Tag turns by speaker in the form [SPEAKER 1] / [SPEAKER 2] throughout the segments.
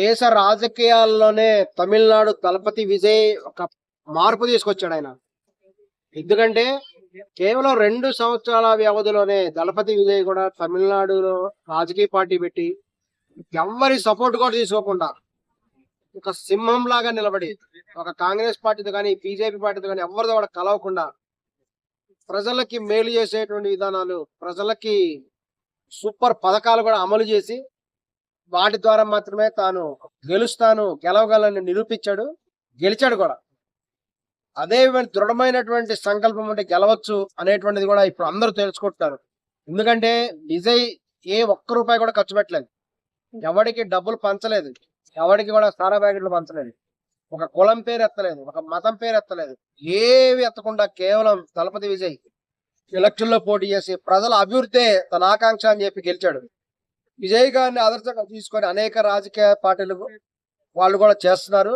[SPEAKER 1] దేశ రాజకీయాల్లోనే తమిళనాడు దళపతి విజయ్ ఒక మార్పు తీసుకొచ్చాడు ఆయన. ఎందుకంటే కేవలం 2 సంవత్సరాల వ్యవధిలోనే దళపతి విజయ్ కూడా తమిళనాడులో రాజకీయ పార్టీ పెట్టి ఎవ్వరి సపోర్ట్ కూడా తీసుకోకుండా ఒక సింహం లాగా నిలబడి ఒక కాంగ్రెస్ పార్టీతో కానీ బీజేపీ పార్టీతో కానీ ఎవరితో కూడా కలవకుండా ప్రజలకి మేలు చేసేటువంటి విధానాలు, ప్రజలకి సూపర్ పథకాలు కూడా అమలు చేసి వాటి ద్వారా మాత్రమే తాను గెలవగలని నిరూపించాడు, గెలిచాడు కూడా. అదే దృఢమైనటువంటి సంకల్పం అంటే గెలవచ్చు అనేటువంటిది కూడా ఇప్పుడు అందరూ తెలుసుకుంటున్నారు. ఎందుకంటే విజయ్ ఏ ఒక్క రూపాయి కూడా ఖర్చు పెట్టలేదు, ఎవరికి డబ్బులు పంచలేదు, ఎవరికి కూడా సారా ప్యాకెట్లు పంచలేదు, ఒక కులం పేరు ఎత్తలేదు, ఒక మతం పేరు ఎత్తలేదు, ఏవి ఎత్తకుండా కేవలం దళపతి విజయ్ ఎలక్షన్ లో పోటీ చేసి ప్రజల అభివృద్ధి తన ఆకాంక్ష అని చెప్పి గెలిచాడు. విజయ్ గారిని ఆదర్శంగా తీసుకొని అనేక రాజకీయ పార్టీలు వాళ్ళు కూడా చేస్తున్నారు.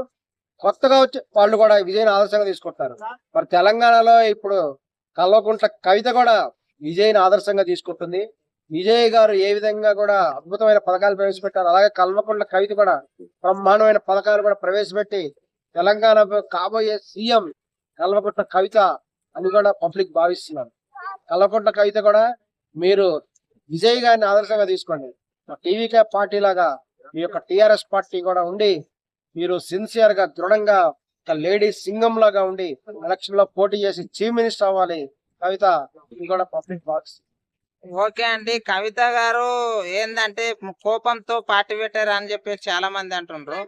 [SPEAKER 1] కొత్తగా వచ్చి వాళ్ళు కూడా విజయ్ని ఆదర్శంగా తీసుకుంటారు. మరి తెలంగాణలో ఇప్పుడు కల్వకుంట్ల కవిత కూడా విజయ్ని ఆదర్శంగా తీసుకుంటుంది. విజయ్ గారు ఏ విధంగా కూడా అద్భుతమైన పథకాలు ప్రవేశపెట్టారు, అలాగే కల్వకుంట్ల కవిత కూడా బ్రహ్మాండమైన పథకాలు కూడా ప్రవేశపెట్టి తెలంగాణ కాబోయే సీఎం కల్వకుంట్ల కవిత అని కూడా పబ్లిక్ భావిస్తున్నారు. కల్వకుంట్ల కవిత కూడా మీరు విజయ్ గారిని ఆదర్శంగా తీసుకోండి. టీవీకే పార్టీ లాగా మీ యొక్క టిఆర్ఎస్ పార్టీ కూడా ఉండి మీరు సిన్సియర్ గా దృఢంగా ఒక లేడీ సింగం లాగా ఉండి ఎలక్షన్ లో పోటీ చేసి చీఫ్ మినిస్టర్ అవ్వాలి కవిత. ఇది కూడా పబ్లిక్ బాక్స్.
[SPEAKER 2] ఓకే అండి. కవిత గారు ఏందంటే కోపంతో పార్టీ పెట్టారు అని చెప్పేసి చాలా మంది అంటుండ్రు.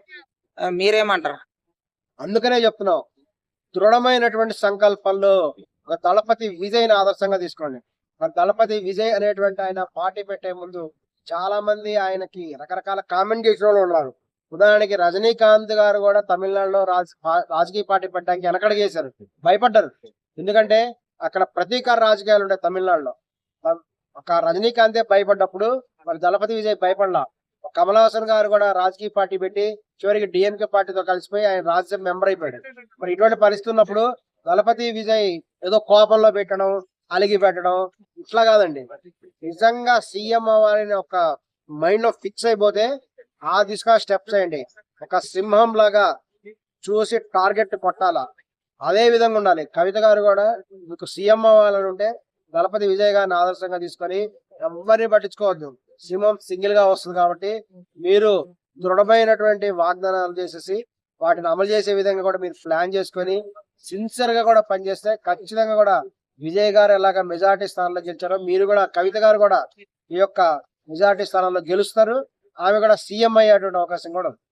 [SPEAKER 2] మీరేమంటారు?
[SPEAKER 1] అందుకనే చెప్తున్నాం, దృఢమైనటువంటి సంకల్పంలో ఒక దళపతి విజయ్ని ఆదర్శంగా తీసుకోండి. ఒక దళపతి విజయ్ అనేటువంటి ఆయన పార్టీ పెట్టే ముందు చాలా మంది ఆయనకి రకరకాల కామెంట్ చేసిన వాళ్ళు ఉన్నారు. ఉదాహరణకి రజనీకాంత్ గారు కూడా తమిళనాడులో రాజకీయ పార్టీ పెట్టడానికి వెనకడిగేశారు, భయపడ్డారు. ఎందుకంటే అక్కడ ప్రతీకార రాజకీయాలు ఉంటాయి తమిళనాడులో. ఒక రజనీకాంతే భయపడ్డప్పుడు మరి దళపతి విజయ్ భయపడలా. కమల్ హాసన్ గారు కూడా రాజకీయ పార్టీ పెట్టి చివరికి డిఎంకే పార్టీతో కలిసిపోయి ఆయన రాజ్యసభ మెంబర్ అయిపోయాడు. మరి ఇటువంటి పరిస్థితి ఉన్నప్పుడు దళపతి విజయ్ ఏదో కోపంలో పెట్టడం, అలిగి పెట్టడం ఇట్లా కాదండి. నిజంగా సీఎం అవ్వాలని ఒక మైండ్ లో ఫిక్స్ అయిపోతే ఆ దిశగా స్టెప్స్ అయ్యండి. ఒక సింహం లాగా చూసి టార్గెట్ కొట్టాలా, అదే విధంగా ఉండాలి. కవిత గారు కూడా మీకు సీఎం అవ్వాలని ఉంటే దళపతి విజయ్ గారిని ఆదర్శంగా తీసుకొని ఎవరిని పట్టించుకోవద్దు. సింహం సింగిల్ గా వస్తుంది కాబట్టి మీరు దృఢమైనటువంటి వాగ్దానాలు చేసేసి వాటిని అమలు చేసే విధంగా కూడా మీరు ప్లాన్ చేసుకొని సిన్సియర్ గా కూడా పనిచేస్తే ఖచ్చితంగా కూడా విజయ్ గారు ఎలాగ మెజార్టీ స్థానంలో గెలిచారో మీరు కూడా కవిత గారు కూడా ఈ యొక్క మెజార్టీ స్థానంలో గెలుస్తారు. ఆమె కూడా సీఎం అయ్యేటువంటి అవకాశం కూడా ఉంది.